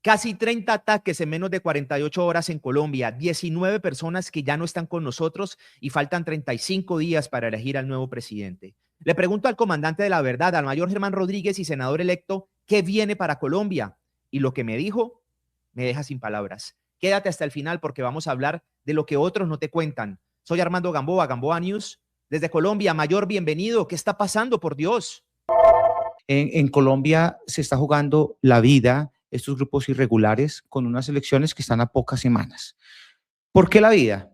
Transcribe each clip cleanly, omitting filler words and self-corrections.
Casi 30 ataques en menos de 48 horas en Colombia, 19 personas que ya no están con nosotros y faltan 35 días para elegir al nuevo presidente. Le pregunto al comandante de la verdad, al mayor Germán Rodríguez y senador electo, ¿qué viene para Colombia? Y lo que me dijo me deja sin palabras. Quédate hasta el final porque vamos a hablar de lo que otros no te cuentan. Soy Armando Gamboa, Gamboa News. Desde Colombia, mayor, bienvenido. ¿Qué está pasando, por Dios? En Colombia se está jugando la vida, estos grupos irregulares, con unas elecciones que están a pocas semanas. ¿Por qué la vida?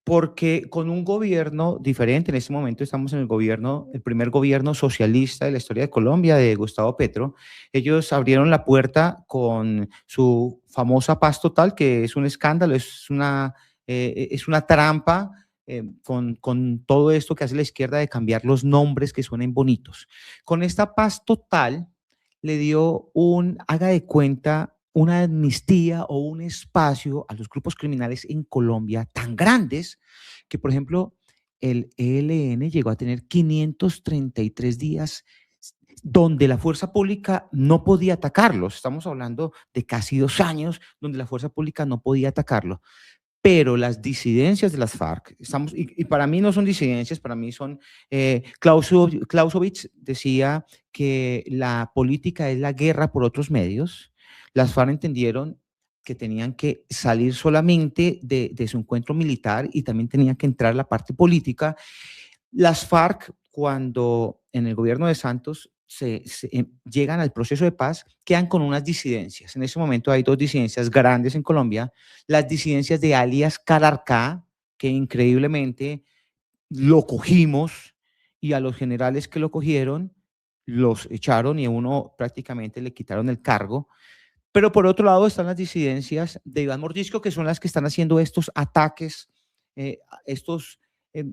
Porque con un gobierno diferente, en este momento estamos en el gobierno, el primer gobierno socialista de la historia de Colombia, de Gustavo Petro. Ellos abrieron la puerta con su famosa paz total, que es un escándalo, es una trampa, con todo esto que hace la izquierda de cambiar los nombres que suenen bonitos. Con esta paz total le dio haga de cuenta, una amnistía o un espacio a los grupos criminales en Colombia tan grandes que, por ejemplo, el ELN llegó a tener 533 días donde la fuerza pública no podía atacarlos. Estamos hablando de casi 2 años donde la fuerza pública no podía atacarlo. Pero las disidencias de las FARC, y para mí no son disidencias, para mí son, Clausewitz decía que la política es la guerra por otros medios. Las FARC entendieron que tenían que salir solamente de su encuentro militar y también tenían que entrar la parte política. Las FARC, cuando en el gobierno de Santos llegan al proceso de paz, quedan con unas disidencias. En ese momento hay 2 disidencias grandes en Colombia, las disidencias de alias Calarcá, que increíblemente lo cogimos y a los generales que lo cogieron los echaron y a uno prácticamente le quitaron el cargo. Pero por otro lado están las disidencias de Iván Mordisco, que son las que están haciendo estos ataques, estos... Eh,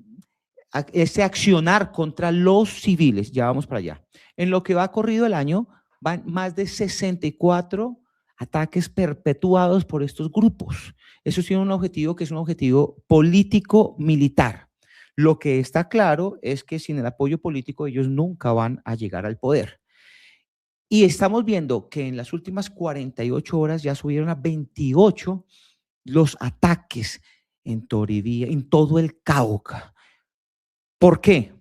este accionar contra los civiles. Ya vamos para allá. En lo que va corrido el año, van más de 64 ataques perpetuados por estos grupos. Eso tiene un objetivo que es un objetivo político-militar. Lo que está claro es que sin el apoyo político ellos nunca van a llegar al poder. Y estamos viendo que en las últimas 48 horas ya subieron a 28 los ataques en Toribía, en todo el Cauca. ¿Por qué?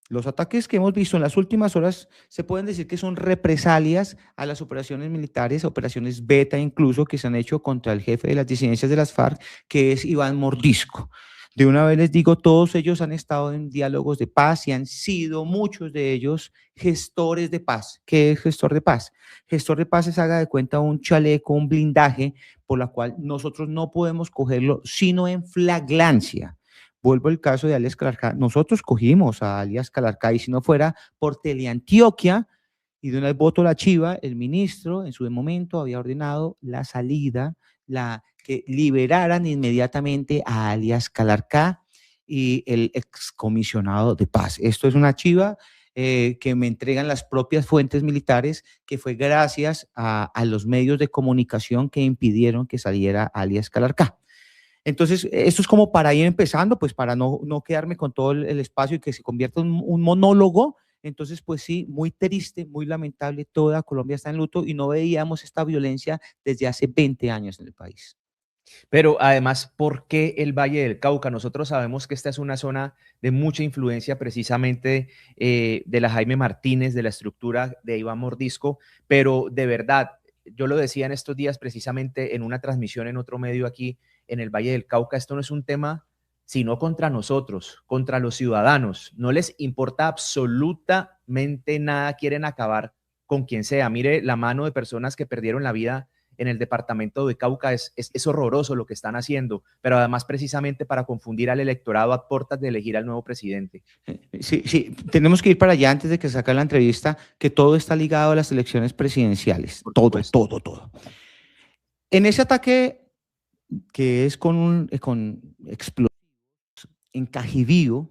Los ataques que hemos visto en las últimas horas se pueden decir que son represalias a las operaciones militares, operaciones beta incluso, que se han hecho contra el jefe de las disidencias de las FARC, que es Iván Mordisco. De una vez les digo, todos ellos han estado en diálogos de paz y han sido muchos de ellos gestores de paz. ¿Qué es gestor de paz? Gestor de paz es, haga de cuenta, un chaleco, un blindaje por la cual nosotros no podemos cogerlo sino en flagrancia. Vuelvo al caso de alias Calarcá. Nosotros cogimos a alias Calarcá y si no fuera por Teleantioquia y de una vez voto la chiva, el ministro en su momento había ordenado la salida, que liberaran inmediatamente a alias Calarcá y el excomisionado de paz. Esto es una chiva que me entregan las propias fuentes militares, que fue gracias a los medios de comunicación que impidieron que saliera alias Calarcá. Entonces, esto es como para ir empezando, pues para no quedarme con todo el espacio y que se convierta en un monólogo. Entonces, pues sí, muy triste, muy lamentable, toda Colombia está en luto y no veíamos esta violencia desde hace 20 años en el país. Pero además, ¿por qué el Valle del Cauca? Nosotros sabemos que esta es una zona de mucha influencia precisamente de la Jaime Martínez, de la estructura de Iván Mordisco, pero de verdad, yo lo decía en estos días precisamente en una transmisión en otro medio aquí en el Valle del Cauca, esto no es un tema sino contra nosotros, contra los ciudadanos. No les importa absolutamente nada, quieren acabar con quien sea. Mire la mano de personas que perdieron la vida en el departamento de Cauca, es horroroso lo que están haciendo, pero además precisamente para confundir al electorado a puertas de elegir al nuevo presidente. Sí, sí, tenemos que ir para allá antes de que saque la entrevista, que todo está ligado a las elecciones presidenciales, todo. En ese ataque que es con explosivos en Cajibío,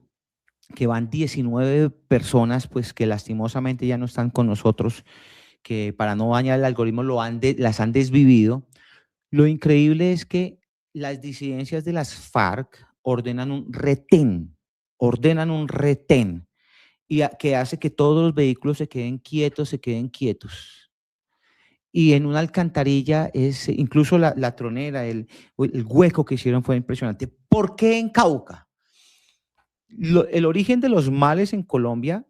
que van 19 personas, pues que lastimosamente ya no están con nosotros, que para no dañar el algoritmo las han desvivido. Lo increíble es que las disidencias de las FARC ordenan un retén, y que hace que todos los vehículos se queden quietos. y en una alcantarilla, incluso la tronera, el hueco que hicieron fue impresionante. ¿Por qué en Cauca? El origen de los males en Colombia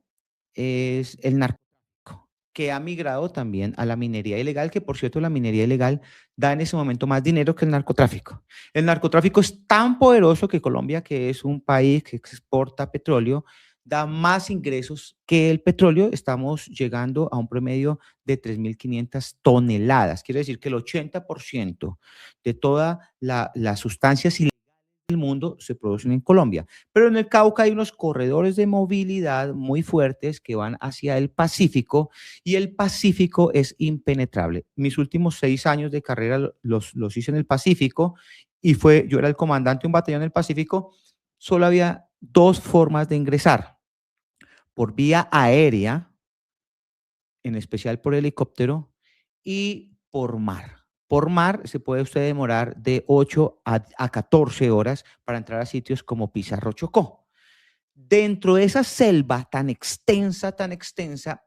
es el narcotráfico, que ha migrado también a la minería ilegal, que por cierto la minería ilegal da en ese momento más dinero que el narcotráfico. El narcotráfico es tan poderoso que Colombia, que es un país que exporta petróleo, da más ingresos que el petróleo. Estamos llegando a un promedio de 3.500 toneladas. Quiere decir que el 80% de todas las sustancias ilegales del mundo se producen en Colombia. Pero en el Cauca hay unos corredores de movilidad muy fuertes que van hacia el Pacífico y el Pacífico es impenetrable. Mis últimos 6 años de carrera los hice en el Pacífico y yo era el comandante de un batallón del Pacífico. Solo había 2 formas de ingresar: por vía aérea, en especial por helicóptero, y por mar. Por mar se puede usted demorar de 8 a 14 horas para entrar a sitios como Pizarro Chocó. Dentro de esa selva tan extensa,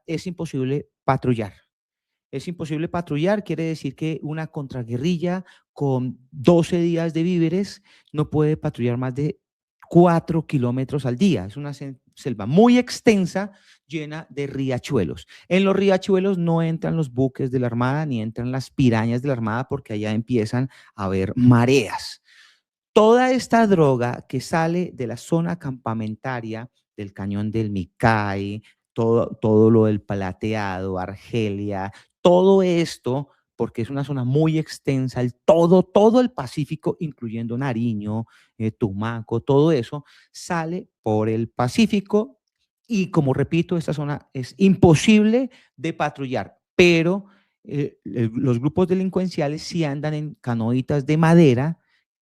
es imposible patrullar. Es imposible patrullar, quiere decir que una contraguerrilla con 12 días de víveres no puede patrullar más de 4 kilómetros al día. Es una selva muy extensa, llena de riachuelos. En los riachuelos no entran los buques de la Armada ni entran las pirañas de la Armada porque allá empiezan a haber mareas. Toda esta droga que sale de la zona campamentaria del Cañón del Micay, todo lo del Plateado, Argelia, todo esto, porque es una zona muy extensa, todo el Pacífico, incluyendo Nariño, Tumaco, todo eso, sale por el Pacífico y, como repito, esta zona es imposible de patrullar, pero los grupos delincuenciales sí andan en canoitas de madera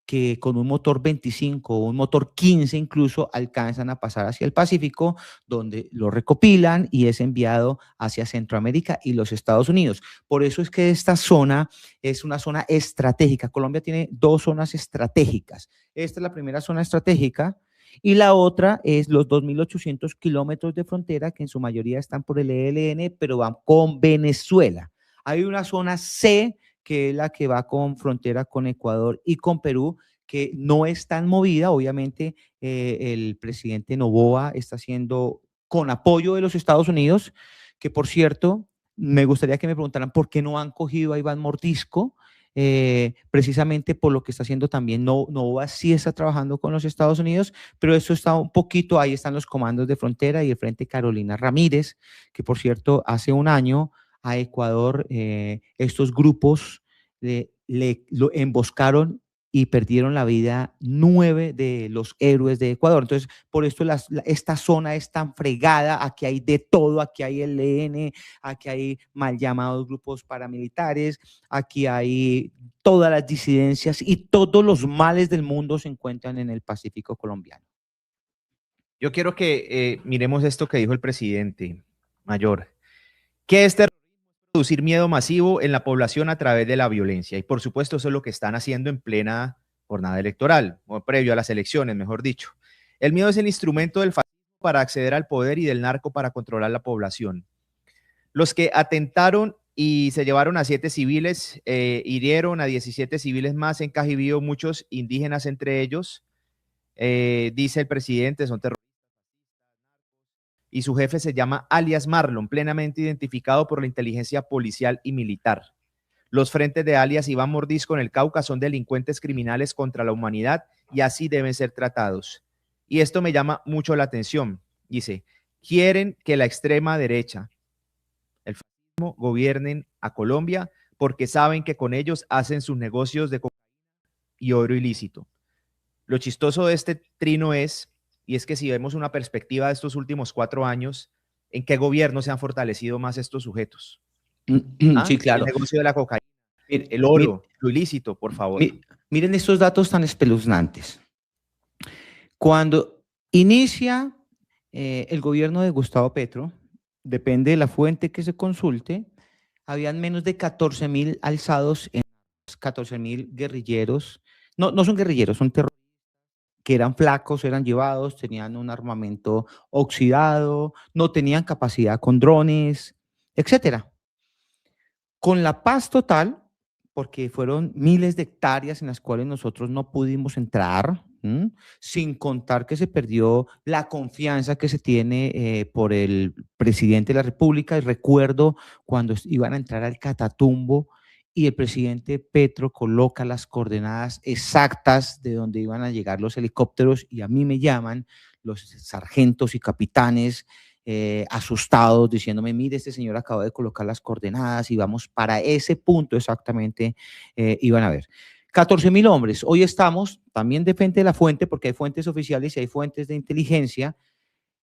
que con un motor 25 o un motor 15 incluso alcanzan a pasar hacia el Pacífico, donde lo recopilan y es enviado hacia Centroamérica y los Estados Unidos. Por eso es que esta zona es una zona estratégica. Colombia tiene 2 zonas estratégicas. Esta es la primera zona estratégica y la otra es los 2.800 kilómetros de frontera que en su mayoría están por el ELN, pero van con Venezuela. Hay una zona C, que es la que va con frontera con Ecuador y con Perú, que no es tan movida. Obviamente, el presidente Noboa está haciendo con apoyo de los Estados Unidos, que por cierto, me gustaría que me preguntaran por qué no han cogido a Iván Mordisco, precisamente por lo que está haciendo también. Noboa sí está trabajando con los Estados Unidos, pero eso está un poquito, ahí están los comandos de frontera y el Frente Carolina Ramírez, que por cierto, hace un año a Ecuador, estos grupos lo emboscaron y perdieron la vida 9 de los héroes de Ecuador. Entonces, por esto esta zona es tan fregada. Aquí hay de todo, aquí hay el ELN, aquí hay mal llamados grupos paramilitares, aquí hay todas las disidencias y todos los males del mundo se encuentran en el Pacífico colombiano. Yo quiero que miremos esto que dijo el presidente Mayor, que este producir miedo masivo en la población a través de la violencia. Y por supuesto, eso es lo que están haciendo en plena jornada electoral, o previo a las elecciones, mejor dicho. El miedo es el instrumento del fascismo para acceder al poder y del narco para controlar la población. Los que atentaron y se llevaron a 7 civiles, hirieron a 17 civiles más en Cajibío, muchos indígenas entre ellos, dice el presidente, son terroristas. Y su jefe se llama alias Marlon, plenamente identificado por la inteligencia policial y militar. Los frentes de alias Iván Mordisco en el Cauca son delincuentes criminales contra la humanidad y así deben ser tratados. Y esto me llama mucho la atención. Dice, quieren que la extrema derecha, el fascismo, gobiernen a Colombia porque saben que con ellos hacen sus negocios de cocaína y oro ilícito. Lo chistoso de este trino es que si vemos una perspectiva de estos últimos 4 años, ¿en qué gobierno se han fortalecido más estos sujetos? Sí, El claro. negocio de la cocaína, el Mir, oro, lo ilícito, por favor. Miren estos datos tan espeluznantes. Cuando inicia el gobierno de Gustavo Petro, depende de la fuente que se consulte, habían menos de 14.000 alzados, 14.000 guerrilleros. No son guerrilleros, son terroristas que eran flacos, eran llevados, tenían un armamento oxidado, no tenían capacidad con drones, etcétera. Con la paz total, porque fueron miles de hectáreas en las cuales nosotros no pudimos entrar, sin contar que se perdió la confianza que se tiene por el presidente de la República. Y recuerdo cuando iban a entrar al Catatumbo y el presidente Petro coloca las coordenadas exactas de donde iban a llegar los helicópteros y a mí me llaman los sargentos y capitanes asustados, diciéndome, mire, este señor acaba de colocar las coordenadas y vamos para ese punto exactamente, iban a ver. 14.000 hombres. Hoy estamos, también depende de la fuente, porque hay fuentes oficiales y hay fuentes de inteligencia,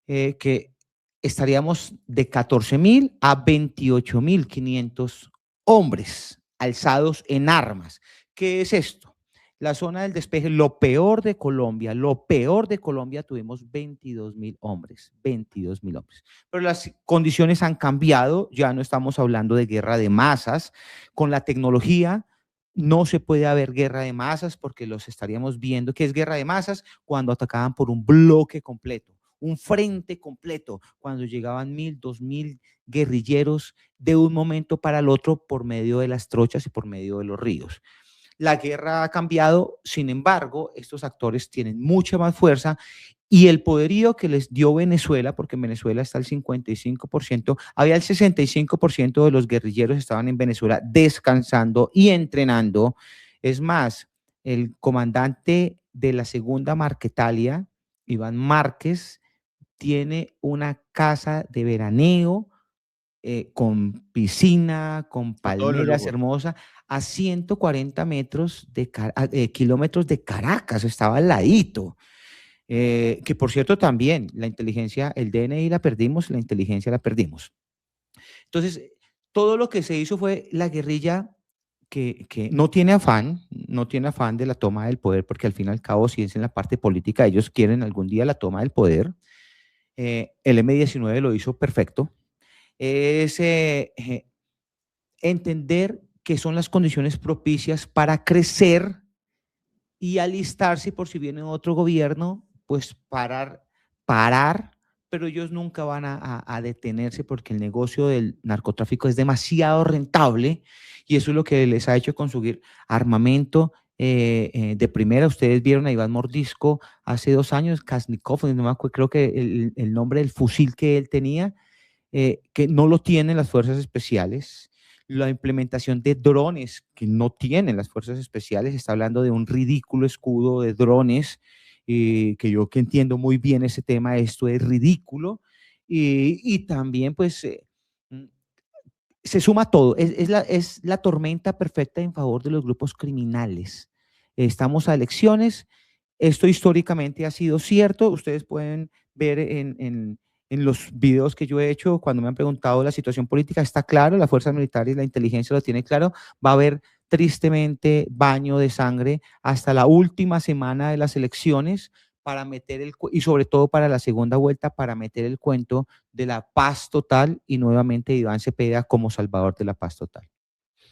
que estaríamos de 14.000 a 28.500 hombres alzados en armas. ¿Qué es esto? La zona del despeje, lo peor de Colombia, tuvimos 22.000 hombres, 22.000 hombres. Pero las condiciones han cambiado, ya no estamos hablando de guerra de masas. Con la tecnología no se puede haber guerra de masas porque los estaríamos viendo. ¿Qué es guerra de masas? Cuando atacaban por un bloque completo, un frente completo, cuando llegaban 1.000, 2.000 guerrilleros de un momento para el otro por medio de las trochas y por medio de los ríos. La guerra ha cambiado, sin embargo, estos actores tienen mucha más fuerza y el poderío que les dio Venezuela, porque en Venezuela está el 55%, había el 65% de los guerrilleros estaban en Venezuela descansando y entrenando. Es más, el comandante de la segunda Marquetalia, Iván Márquez, tiene una casa de veraneo con piscina, con Con todos los palmeras lujos. hermosas, a 140 metros kilómetros de Caracas, estaba al ladito. Que por cierto también la inteligencia, el DNI la perdimos, la inteligencia la perdimos. Entonces, todo lo que se hizo fue la guerrilla que no tiene afán de la toma del poder, porque al fin y al cabo, si es en la parte política, ellos quieren algún día la toma del poder. El M-19 lo hizo perfecto. Es entender que son las condiciones propicias para crecer y alistarse por si viene otro gobierno, pues parar, pero ellos nunca van a detenerse porque el negocio del narcotráfico es demasiado rentable y eso es lo que les ha hecho conseguir armamento de primera. Ustedes vieron a Iván Mordisco hace 2 años, Kasnikov, no me acuerdo, creo que el nombre del fusil que él tenía, que no lo tienen las fuerzas especiales. La implementación de drones que no tienen las fuerzas especiales, está hablando de un ridículo escudo de drones, que yo que entiendo muy bien ese tema, esto es ridículo, y también pues se suma todo, es la tormenta perfecta en favor de los grupos criminales. Estamos a elecciones, esto históricamente ha sido cierto, ustedes pueden ver en los videos que yo he hecho, cuando me han preguntado la situación política, está claro, la fuerza militar y la inteligencia lo tiene claro, va a haber tristemente baño de sangre hasta la última semana de las elecciones para meter y sobre todo para la segunda vuelta, para meter el cuento de la paz total y nuevamente Iván Cepeda como salvador de la paz total.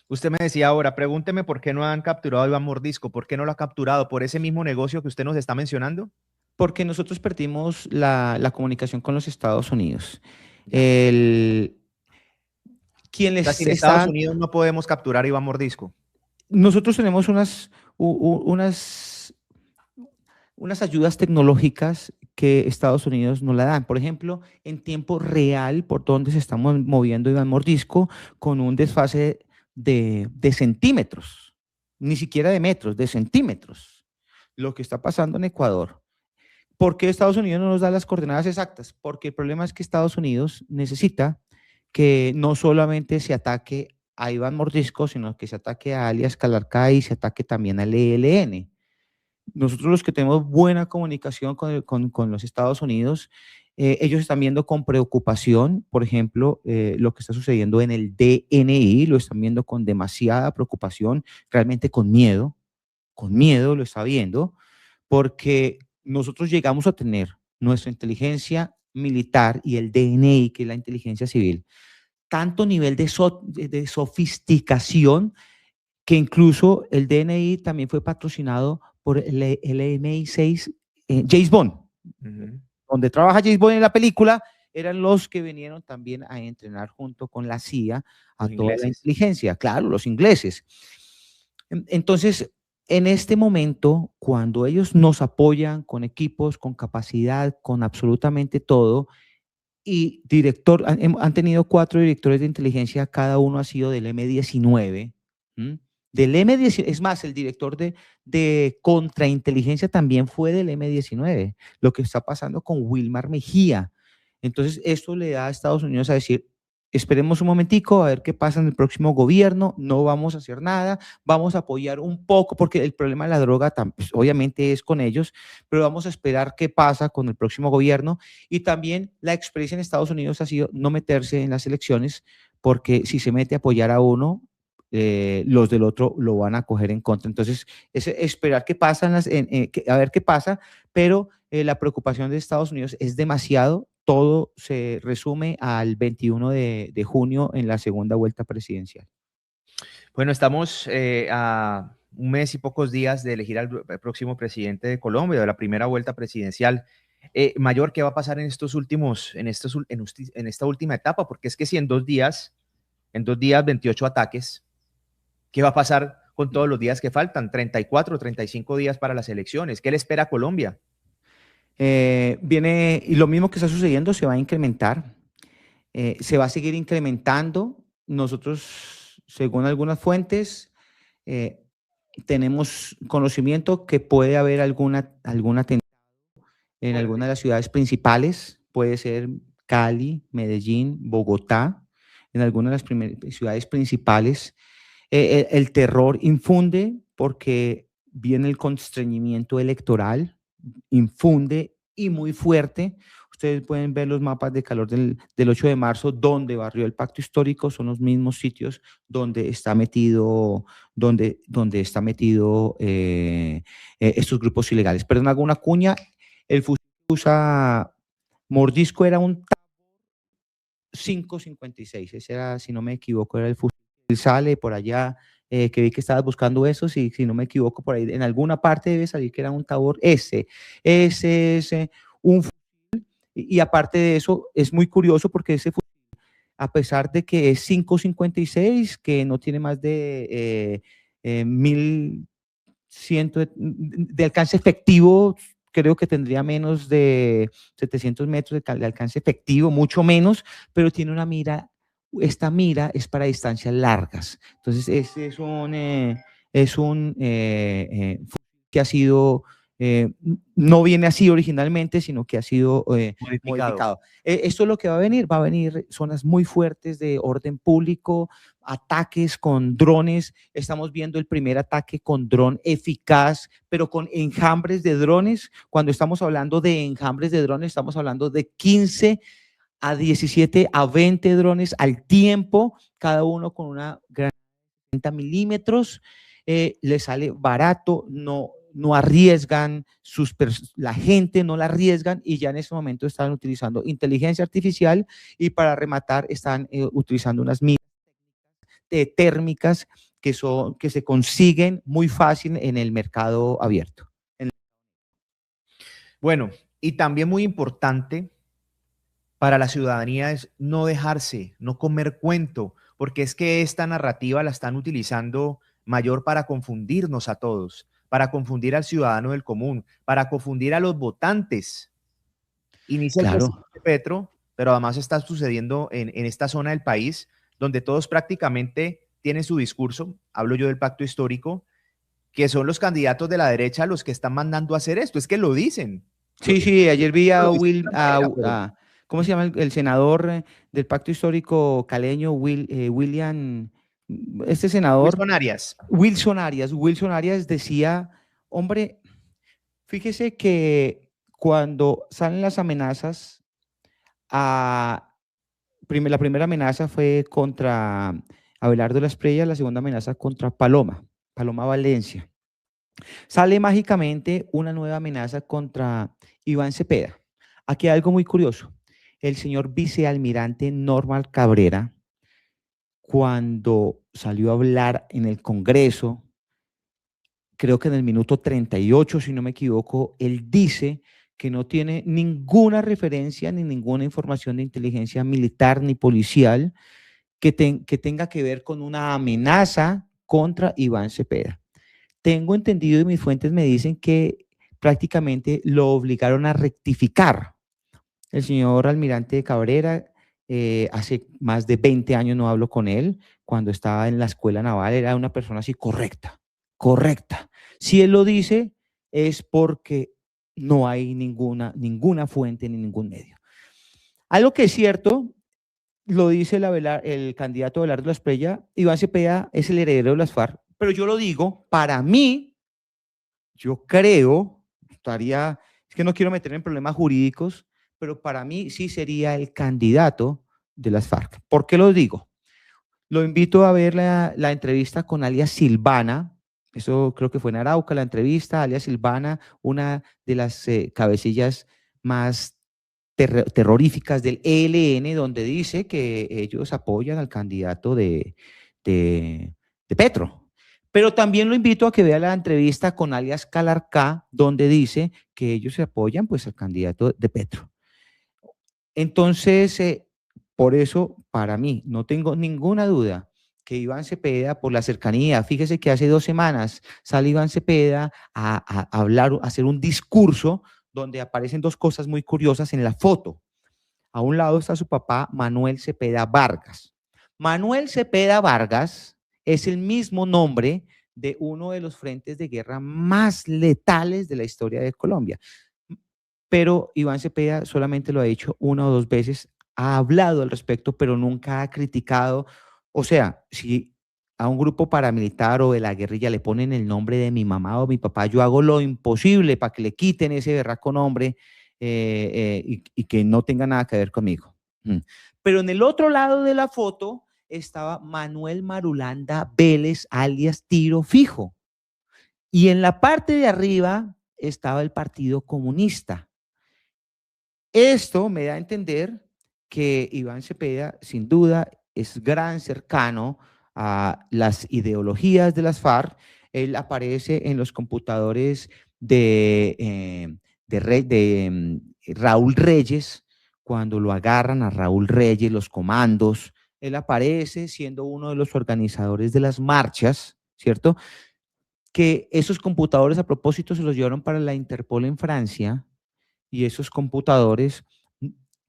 Usted me decía ahora, pregúnteme por qué no han capturado a Iván Mordisco, por qué no lo ha capturado, por ese mismo negocio que usted nos está mencionando. Porque nosotros perdimos la comunicación con los Estados Unidos. Ya. Quien O sea, les sin Estados está, Unidos no podemos capturar a Iván Mordisco. nosotros tenemos unas ayudas tecnológicas que Estados Unidos no la dan. Por ejemplo, en tiempo real, por donde se está moviendo Iván Mordisco, con un desfase de centímetros, ni siquiera de metros, de centímetros. Lo que está pasando en Ecuador. ¿Por qué Estados Unidos no nos da las coordenadas exactas? Porque el problema es que Estados Unidos necesita que no solamente se ataque a Iván Mordisco, sino que se ataque a alias Calarcay y se ataque también al ELN. Nosotros los que tenemos buena comunicación con los Estados Unidos, ellos están viendo con preocupación, por ejemplo, lo que está sucediendo en el DNI, lo están viendo con demasiada preocupación, realmente con miedo lo está viendo, porque nosotros llegamos a tener nuestra inteligencia militar y el DNI, que es la inteligencia civil, tanto nivel de sofisticación que incluso el DNI también fue patrocinado por el MI6, James Bond, donde trabaja James Bond en la película, eran los que vinieron también a entrenar junto con la CIA a Los toda la ingleses. inteligencia, claro, los ingleses. Entonces, en este momento, cuando ellos nos apoyan con equipos, con capacidad, con absolutamente todo, y han tenido 4 directores de inteligencia, cada uno ha sido del M-19, ¿m? Del M-19, es más, el director de contrainteligencia también fue del M-19, lo que está pasando con Wilmar Mejía. Entonces, esto le da a Estados Unidos a decir, esperemos un momentico a ver qué pasa en el próximo gobierno, no vamos a hacer nada, vamos a apoyar un poco, porque el problema de la droga pues, obviamente es con ellos, pero vamos a esperar qué pasa con el próximo gobierno. Y también la experiencia en Estados Unidos ha sido no meterse en las elecciones, porque si se mete a apoyar a uno, los del otro lo van a coger en contra. Entonces, es esperar qué pasa, a ver qué pasa, pero la preocupación de Estados Unidos es demasiado. Todo se resume al 21 de junio en la segunda vuelta presidencial. Bueno, estamos a un mes y pocos días de elegir al próximo presidente de Colombia, de la primera vuelta presidencial. Mayor, ¿qué va a pasar en estos últimos, en esta última etapa? Porque es que si en 2 días, 28 ataques, ¿qué va a pasar con todos los días que faltan? 34, 35 días para las elecciones. ¿Qué le espera a Colombia? Viene, y lo mismo que está sucediendo se va a incrementar, se va a seguir incrementando. Nosotros, según algunas fuentes, eh, tenemos conocimiento que puede haber alguna tendencia en alguna de las ciudades principales, puede ser Cali, Medellín, Bogotá, en algunas de las ciudades principales. El terror infunde porque viene el constreñimiento electoral, infunde y muy fuerte. Ustedes pueden ver los mapas de calor del 8 de marzo, donde barrió el pacto histórico, son los mismos sitios donde está metido, donde está metido estos grupos ilegales. Perdón, hago una cuña, el fusil que usa Mordisco era un 5.56, ese era, si no me equivoco, era el fusil que sale por allá, que vi que estabas buscando eso, si no me equivoco, por ahí en alguna parte debe salir que era un Tabor ese es un fusil, y aparte de eso, es muy curioso porque ese fusil, a pesar de que es 5.56, que no tiene más de 1.100 de alcance efectivo, creo que tendría menos de 700 metros de alcance efectivo, mucho menos, pero tiene una mira, esta mira es para distancias largas. Entonces, este es un que ha sido, no viene así originalmente, sino que ha sido Modificado. modificado. Esto es lo que va a venir zonas muy fuertes de orden público, ataques con drones. Estamos viendo el primer ataque con dron eficaz, pero con enjambres de drones. Cuando estamos hablando de enjambres de drones, estamos hablando de 15 a 17 a 20 drones al tiempo, cada uno con una gran 30 milímetros. Le sale barato, no arriesgan, la gente no la arriesgan, y ya en este momento están utilizando inteligencia artificial, y para rematar están utilizando unas miras térmicas que se consiguen muy fácil en el mercado abierto. Bueno, y también muy importante para la ciudadanía es no dejarse, no comer cuento, porque es que esta narrativa la están utilizando mayor para confundirnos a todos, para confundir al ciudadano del común, para confundir a los votantes. Inicia el Claro. presidente Petro, pero además está sucediendo en esta zona del país, donde todos prácticamente tienen su discurso, hablo yo del pacto histórico, que son los candidatos de la derecha los que están mandando a hacer esto, es que lo dicen. Lo, Sí, sí, ayer vi lo a dicen de Will, otra manera, pero ¿cómo se llama el senador del Pacto Histórico caleño, William, este senador, Wilson Arias. Wilson Arias decía, hombre, fíjese que cuando salen las amenazas, la primera amenaza fue contra Abelardo Las Preyas, la segunda amenaza contra Paloma Valencia. Sale mágicamente una nueva amenaza contra Iván Cepeda. Aquí hay algo muy curioso. El señor vicealmirante Normal Cabrera, cuando salió a hablar en el Congreso, creo que en el minuto 38, si no me equivoco, él dice que no tiene ninguna referencia ni ninguna información de inteligencia militar ni policial que tenga que ver con una amenaza contra Iván Cepeda. Tengo entendido y mis fuentes me dicen que prácticamente lo obligaron a rectificar. El señor almirante Cabrera, hace más de 20 años no hablo con él, cuando estaba en la escuela naval era una persona así correcta, correcta. Si él lo dice es porque no hay ninguna fuente ni ningún medio. Algo que es cierto, lo dice el candidato Abelardo Esprella, Iván Cepeda es el heredero de las FARC, pero yo lo digo, para mí, yo creo, es que no quiero meter en problemas jurídicos, pero para mí sí sería el candidato de las FARC. ¿Por qué lo digo? Lo invito a ver la entrevista con alias Silvana, eso creo que fue en Arauca la entrevista, alias Silvana, una de las cabecillas más terroríficas del ELN, donde dice que ellos apoyan al candidato de Petro. Pero también lo invito a que vea la entrevista con alias Calarcá, donde dice que ellos se apoyan pues al candidato de Petro. Entonces, por eso, para mí, no tengo ninguna duda que Iván Cepeda, por la cercanía, fíjese que hace 2 semanas sale Iván Cepeda a hablar, a hacer un discurso donde aparecen 2 cosas muy curiosas en la foto. A un lado está su papá, Manuel Cepeda Vargas. Manuel Cepeda Vargas es el mismo nombre de uno de los frentes de guerra más letales de la historia de Colombia. Pero Iván Cepeda solamente lo ha dicho 1 o 2 veces, ha hablado al respecto, pero nunca ha criticado. O sea, si a un grupo paramilitar o de la guerrilla le ponen el nombre de mi mamá o mi papá, yo hago lo imposible para que le quiten ese berraco nombre y que no tenga nada que ver conmigo. Pero en el otro lado de la foto estaba Manuel Marulanda Vélez, alias Tiro Fijo. Y en la parte de arriba estaba el Partido Comunista. Esto me da a entender que Iván Cepeda, sin duda, es gran cercano a las ideologías de las FARC. Él aparece en los computadores de Raúl Reyes, cuando lo agarran a Raúl Reyes, los comandos. Él aparece siendo uno de los organizadores de las marchas, ¿cierto? Que esos computadores, a propósito, se los llevaron para la Interpol en Francia, y esos computadores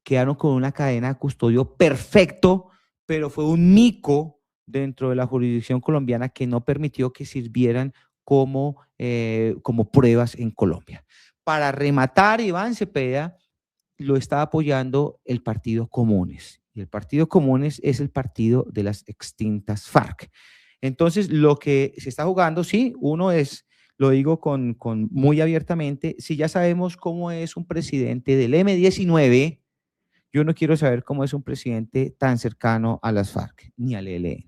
quedaron con una cadena de custodio perfecto, pero fue un mico dentro de la jurisdicción colombiana que no permitió que sirvieran como pruebas en Colombia. Para rematar, Iván Cepeda lo está apoyando el Partido Comunes, y el Partido Comunes es el partido de las extintas FARC. Entonces, lo que se está jugando, sí, uno es, lo digo muy abiertamente, si ya sabemos cómo es un presidente del M-19, yo no quiero saber cómo es un presidente tan cercano a las FARC ni al ELN.